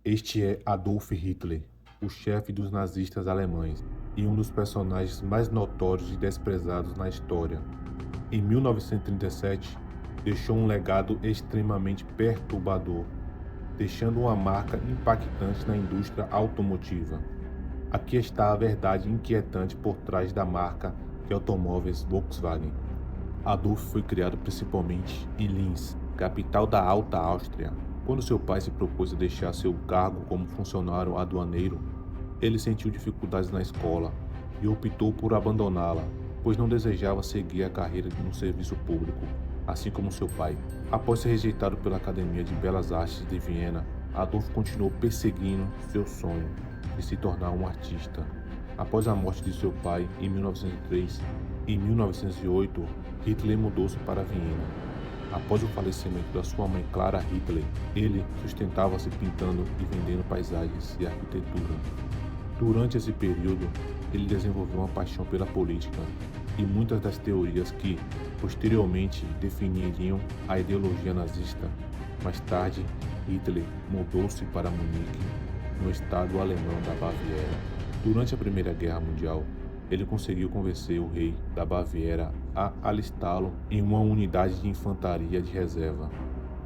Este é Adolf Hitler, o chefe dos nazistas alemães e um dos personagens mais notórios e desprezados na história. Em 1937, deixou um legado extremamente perturbador, deixando uma marca impactante na indústria automotiva. Aqui está a verdade inquietante por trás da marca de automóveis Volkswagen. Adolf foi criado principalmente em Linz, capital da Alta Áustria. Quando seu pai se propôs a deixar seu cargo como funcionário aduaneiro, ele sentiu dificuldades na escola e optou por abandoná-la, pois não desejava seguir a carreira no serviço público, assim como seu pai. Após ser rejeitado pela Academia de Belas Artes de Viena, Adolf continuou perseguindo seu sonho de se tornar um artista. Após a morte de seu pai em 1903, em 1908, Hitler mudou-se para Viena. Após o falecimento da sua mãe Clara Hitler, ele sustentava-se pintando e vendendo paisagens e arquitetura. Durante esse período, ele desenvolveu uma paixão pela política e muitas das teorias que, posteriormente, definiriam a ideologia nazista. Mais tarde, Hitler mudou-se para Munique, no estado alemão da Baviera. Durante a Primeira Guerra Mundial, ele conseguiu convencer o rei da Baviera a alistá-lo em uma unidade de infantaria de reserva,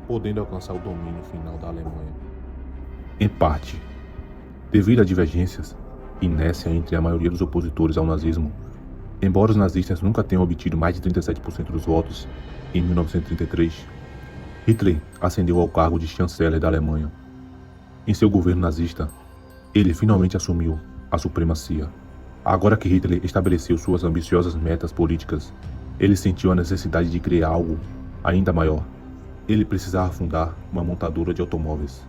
podendo alcançar o domínio final da Alemanha. Em parte, devido a divergências e inércia entre a maioria dos opositores ao nazismo, embora os nazistas nunca tenham obtido mais de 37% dos votos em 1933, Hitler ascendeu ao cargo de chanceler da Alemanha. Em seu governo nazista, ele finalmente assumiu a supremacia. Agora que Hitler estabeleceu suas ambiciosas metas políticas, ele sentiu a necessidade de criar algo ainda maior. Ele precisava fundar uma montadora de automóveis.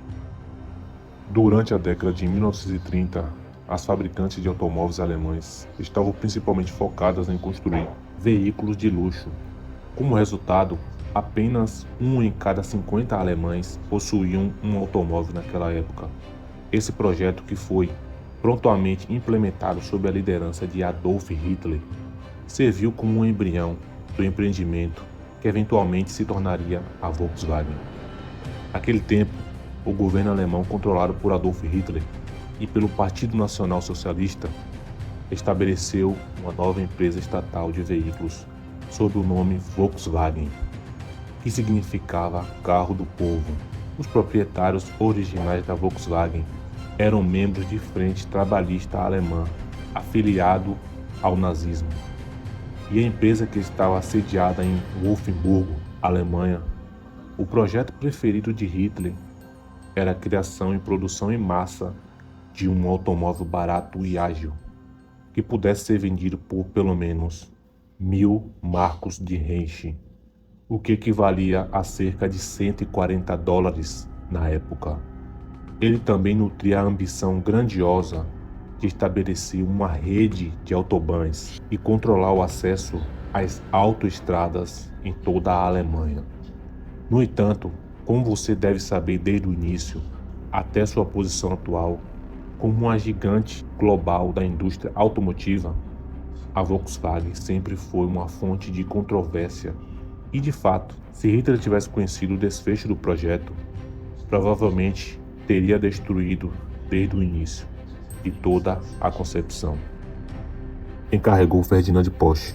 Durante a década de 1930, as fabricantes de automóveis alemães estavam principalmente focadas em construir veículos de luxo. Como resultado, apenas 1 em cada 50 alemães possuíam um automóvel naquela época. Esse projeto, que foi prontamente implementado sob a liderança de Adolf Hitler, serviu como um embrião do empreendimento que eventualmente se tornaria a Volkswagen. Naquele tempo, o governo alemão, controlado por Adolf Hitler e pelo Partido Nacional Socialista, estabeleceu uma nova empresa estatal de veículos sob o nome Volkswagen, que significava carro do povo. Os proprietários originais da Volkswagen eram membros de Frente Trabalhista Alemã, afiliado ao nazismo. E a empresa, que estava sediada em Wolfsburgo, Alemanha, o projeto preferido de Hitler era a criação e produção em massa de um automóvel barato e ágil, que pudesse ser vendido por pelo menos 1.000 marcos de Reich, o que equivalia a cerca de $140 na época. Ele também nutria a ambição grandiosa de estabelecer uma rede de autobahns e controlar o acesso às autoestradas em toda a Alemanha. No entanto, como você deve saber desde o início até sua posição atual, como uma gigante global da indústria automotiva, a Volkswagen sempre foi uma fonte de controvérsia. E de fato, se Hitler tivesse conhecido o desfecho do projeto, provavelmente teria destruído desde o início de toda a concepção. Encarregou Ferdinand Porsche,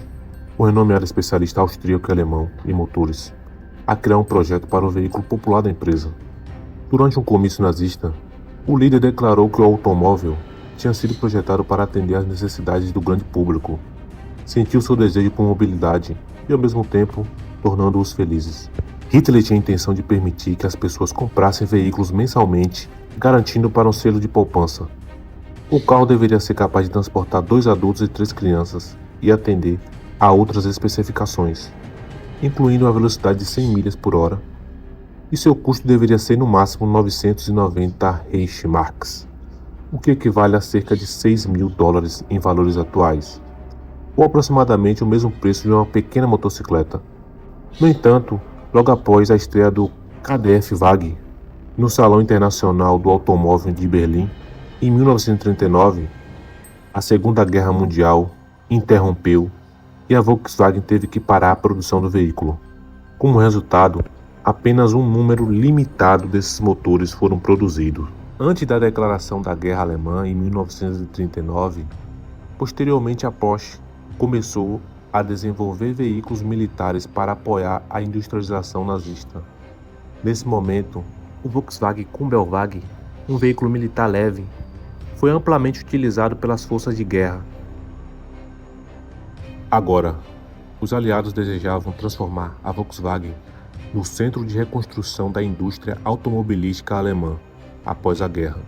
o renomeado especialista austríaco e alemão em motores, a criar um projeto para o veículo popular da empresa. Durante um comício nazista, o líder declarou que o automóvel tinha sido projetado para atender às necessidades do grande público. Sentiu seu desejo por mobilidade e, ao mesmo tempo, tornando-os felizes. Hitler tinha a intenção de permitir que as pessoas comprassem veículos mensalmente, garantindo para um selo de poupança. O carro deveria ser capaz de transportar 2 adultos e 3 crianças e atender a outras especificações, incluindo a velocidade de 100 milhas por hora, e seu custo deveria ser no máximo 990 Reichsmarks, o que equivale a cerca de $6.000 em valores atuais, ou aproximadamente o mesmo preço de uma pequena motocicleta. No entanto, logo após a estreia do KDF-Wagen no Salão Internacional do Automóvel de Berlim, em 1939, a Segunda Guerra Mundial interrompeu e a Volkswagen teve que parar a produção do veículo. Como resultado, apenas um número limitado desses motores foram produzidos. Antes da declaração da Guerra Alemã em 1939, posteriormente a Porsche começou a desenvolver veículos militares para apoiar a industrialização nazista. Nesse momento, o Volkswagen Kübelwagen, um veículo militar leve, foi amplamente utilizado pelas forças de guerra. Agora, os aliados desejavam transformar a Volkswagen no centro de reconstrução da indústria automobilística alemã após a guerra.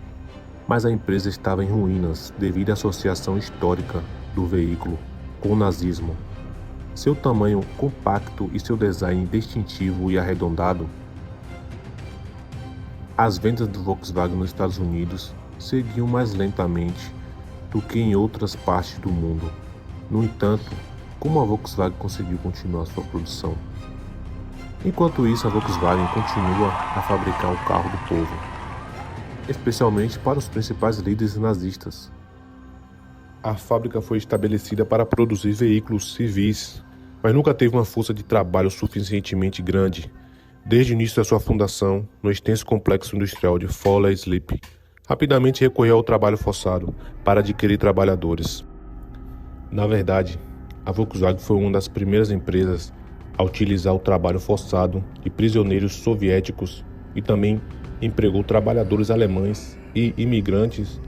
Mas a empresa estava em ruínas devido à associação histórica do veículo com o nazismo. Seu tamanho compacto e seu design distintivo e arredondado. As vendas do Volkswagen nos Estados Unidos seguiam mais lentamente do que em outras partes do mundo. No entanto, como a Volkswagen conseguiu continuar sua produção? Enquanto isso, a Volkswagen continua a fabricar o carro do povo, especialmente para os principais líderes nazistas. A fábrica foi estabelecida para produzir veículos civis, mas nunca teve uma força de trabalho suficientemente grande. Desde o início da sua fundação, no extenso complexo industrial de Fowler-Slip, rapidamente recorreu ao trabalho forçado para adquirir trabalhadores. Na verdade, a Volkswagen foi uma das primeiras empresas a utilizar o trabalho forçado de prisioneiros soviéticos e também empregou trabalhadores alemães e imigrantes,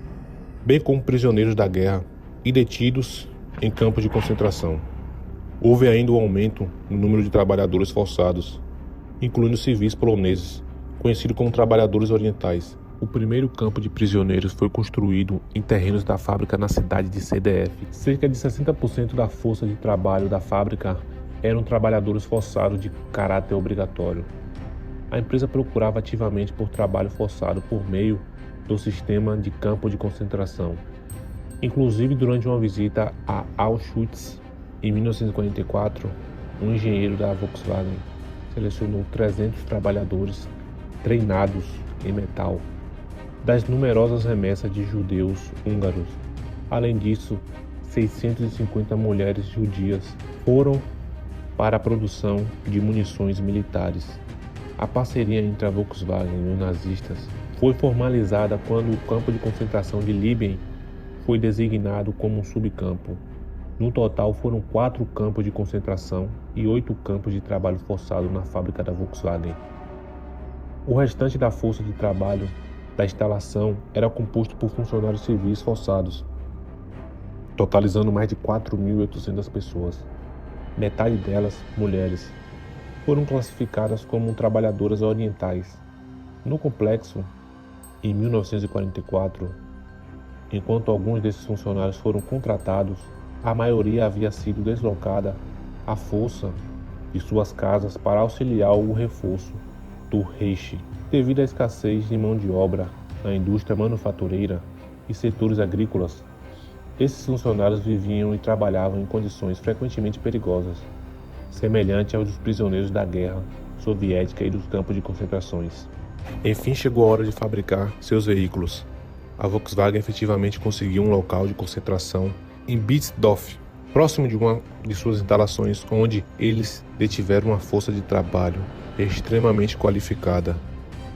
bem como prisioneiros da guerra e detidos em campos de concentração. Houve ainda um aumento no número de trabalhadores forçados, incluindo civis poloneses, conhecidos como trabalhadores orientais. O primeiro campo de prisioneiros foi construído em terrenos da fábrica na cidade de CDF. Cerca de 60% da força de trabalho da fábrica eram trabalhadores forçados de caráter obrigatório. A empresa procurava ativamente por trabalho forçado por meio do sistema de campo de concentração. Inclusive, durante uma visita a Auschwitz em 1944, um engenheiro da Volkswagen selecionou 300 trabalhadores treinados em metal das numerosas remessas de judeus húngaros. Além disso, 650 mulheres judias foram para a produção de munições militares. A parceria entre a Volkswagen e os nazistas foi formalizada quando o campo de concentração de Libyen foi designado como um subcampo. No total, foram 4 campos de concentração e 8 campos de trabalho forçado na fábrica da Volkswagen. O restante da força de trabalho da instalação era composto por funcionários civis forçados, totalizando mais de 4.800 pessoas. Metade delas, mulheres, foram classificadas como trabalhadoras orientais. No complexo, em 1944, enquanto alguns desses funcionários foram contratados, a maioria havia sido deslocada à força de suas casas para auxiliar o reforço do Reich. Devido à escassez de mão de obra na indústria manufatureira e setores agrícolas, esses funcionários viviam e trabalhavam em condições frequentemente perigosas, semelhante aos dos prisioneiros da guerra soviética e dos campos de concentrações. Enfim, chegou a hora de fabricar seus veículos. A Volkswagen efetivamente conseguiu um local de concentração em Bitzdorf, próximo de uma de suas instalações, onde eles detiveram uma força de trabalho extremamente qualificada.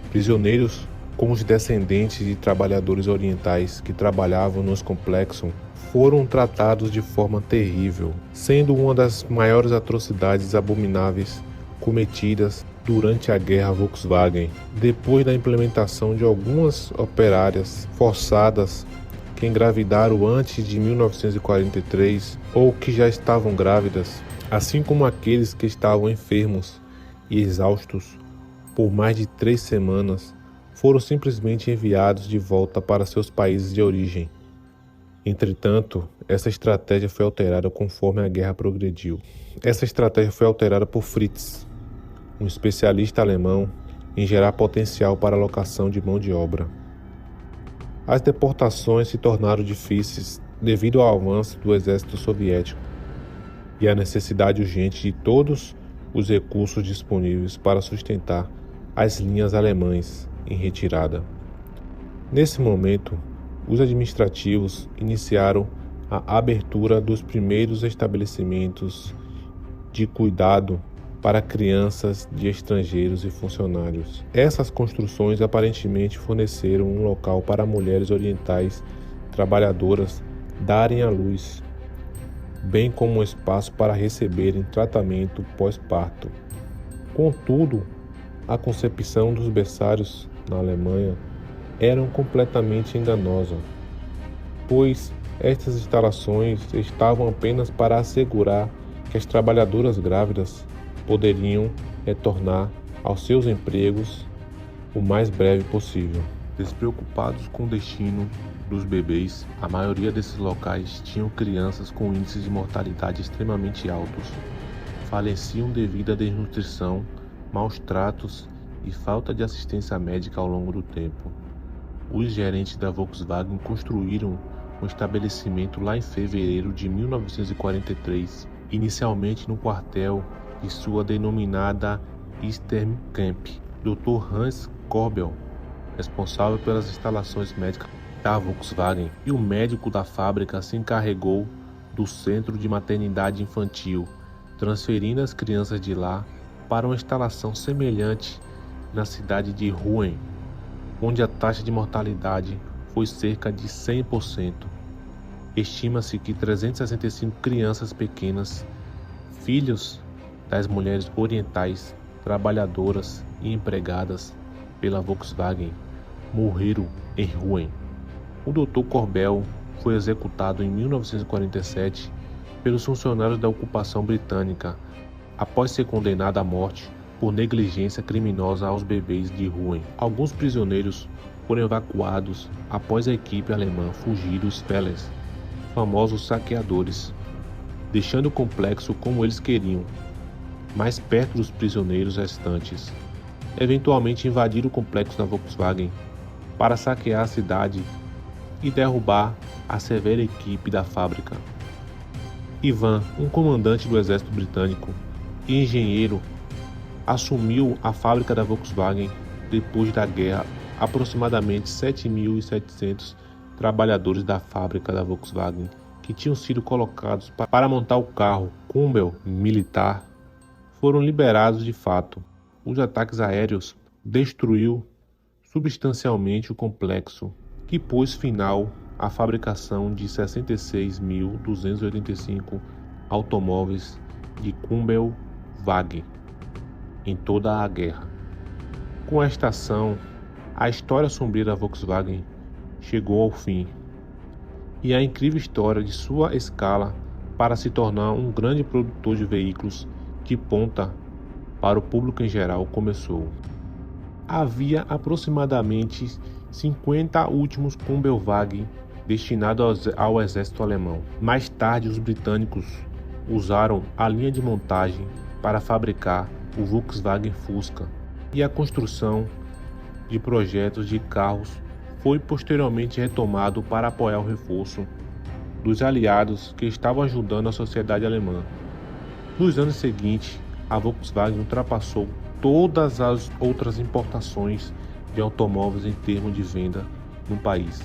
Prisioneiros como os descendentes de trabalhadores orientais que trabalhavam nos complexos foram tratados de forma terrível, sendo uma das maiores atrocidades abomináveis cometidas durante a guerra Volkswagen. Depois da implementação de algumas operárias forçadas que engravidaram antes de 1943 ou que já estavam grávidas, assim como aqueles que estavam enfermos e exaustos por mais de 3 semanas, foram simplesmente enviados de volta para seus países de origem. Entretanto, essa estratégia foi alterada conforme a guerra progrediu. Essa estratégia foi alterada por Fritz, um especialista alemão em gerar potencial para alocação de mão de obra. As deportações se tornaram difíceis devido ao avanço do exército soviético e à necessidade urgente de todos os recursos disponíveis para sustentar as linhas alemãs em retirada. Nesse momento, os administrativos iniciaram a abertura dos primeiros estabelecimentos de cuidado para crianças de estrangeiros e funcionários. Essas construções aparentemente forneceram um local para mulheres orientais trabalhadoras darem à luz, bem como um espaço para receberem tratamento pós-parto. Contudo, a concepção dos berçários na Alemanha era completamente enganosa, pois estas instalações estavam apenas para assegurar que as trabalhadoras grávidas poderiam retornar aos seus empregos o mais breve possível. Despreocupados com o destino dos bebês, a maioria desses locais tinham crianças com índices de mortalidade extremamente altos. Faleciam devido à desnutrição, maus tratos e falta de assistência médica ao longo do tempo. Os gerentes da Volkswagen construíram um estabelecimento lá em fevereiro de 1943, inicialmente no quartel de sua denominada Eastern Camp. Dr. Hans Korbel, responsável pelas instalações médicas da Volkswagen, e o médico da fábrica se encarregou do centro de maternidade infantil, transferindo as crianças de lá para uma instalação semelhante na cidade de Rouen, onde a taxa de mortalidade foi cerca de 100%. Estima-se que 365 crianças pequenas, filhos das mulheres orientais, trabalhadoras e empregadas pela Volkswagen, morreram em Rouen. O Dr. Korbel foi executado em 1947 pelos funcionários da ocupação britânica, após ser condenado à morte por negligência criminosa aos bebês de Rouen. Alguns prisioneiros foram evacuados após a equipe alemã fugir dos Fellers, famosos saqueadores, deixando o complexo como eles queriam, mais perto dos prisioneiros restantes. Eventualmente invadiram o complexo da Volkswagen para saquear a cidade e derrubar a severa equipe da fábrica. Ivan, um comandante do exército britânico e engenheiro, assumiu a fábrica da Volkswagen depois da guerra. Aproximadamente 7.700 trabalhadores da fábrica da Volkswagen que tinham sido colocados para montar o carro Kumbel militar foram liberados de fato. Os ataques aéreos destruiu substancialmente o complexo, que pôs final à fabricação de 66.285 automóveis de Kumbel-Wagen em toda a guerra. Com esta ação, a história sombria da Volkswagen chegou ao fim, e a incrível história de sua escala para se tornar um grande produtor de veículos de ponta para o público em geral começou. Havia aproximadamente 50 últimos Kumbel-Wagen destinados ao exército alemão. Mais tarde, os britânicos usaram a linha de montagem para fabricar o Volkswagen Fusca, e a construção de projetos de carros foi posteriormente retomado para apoiar o reforço dos aliados que estavam ajudando a sociedade alemã. Nos anos seguintes, a Volkswagen ultrapassou todas as outras importações de automóveis em termos de venda no país,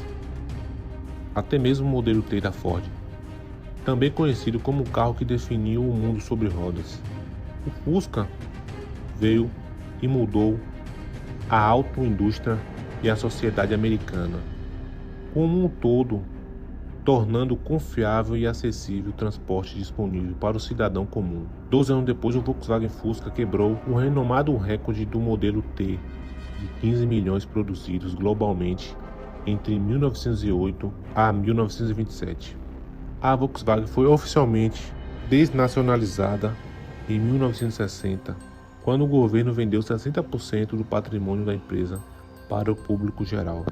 até mesmo o modelo T da Ford, também conhecido como o carro que definiu o mundo sobre rodas. O Fusca veio e mudou a autoindústria e a sociedade americana como um todo, tornando confiável e acessível o transporte disponível para o cidadão comum. 12 anos depois, o Volkswagen Fusca quebrou o renomado recorde do modelo T de 15 milhões produzidos globalmente entre 1908 a 1927. A Volkswagen foi oficialmente desnacionalizada em 1960, quando o governo vendeu 60% do patrimônio da empresa para o público geral.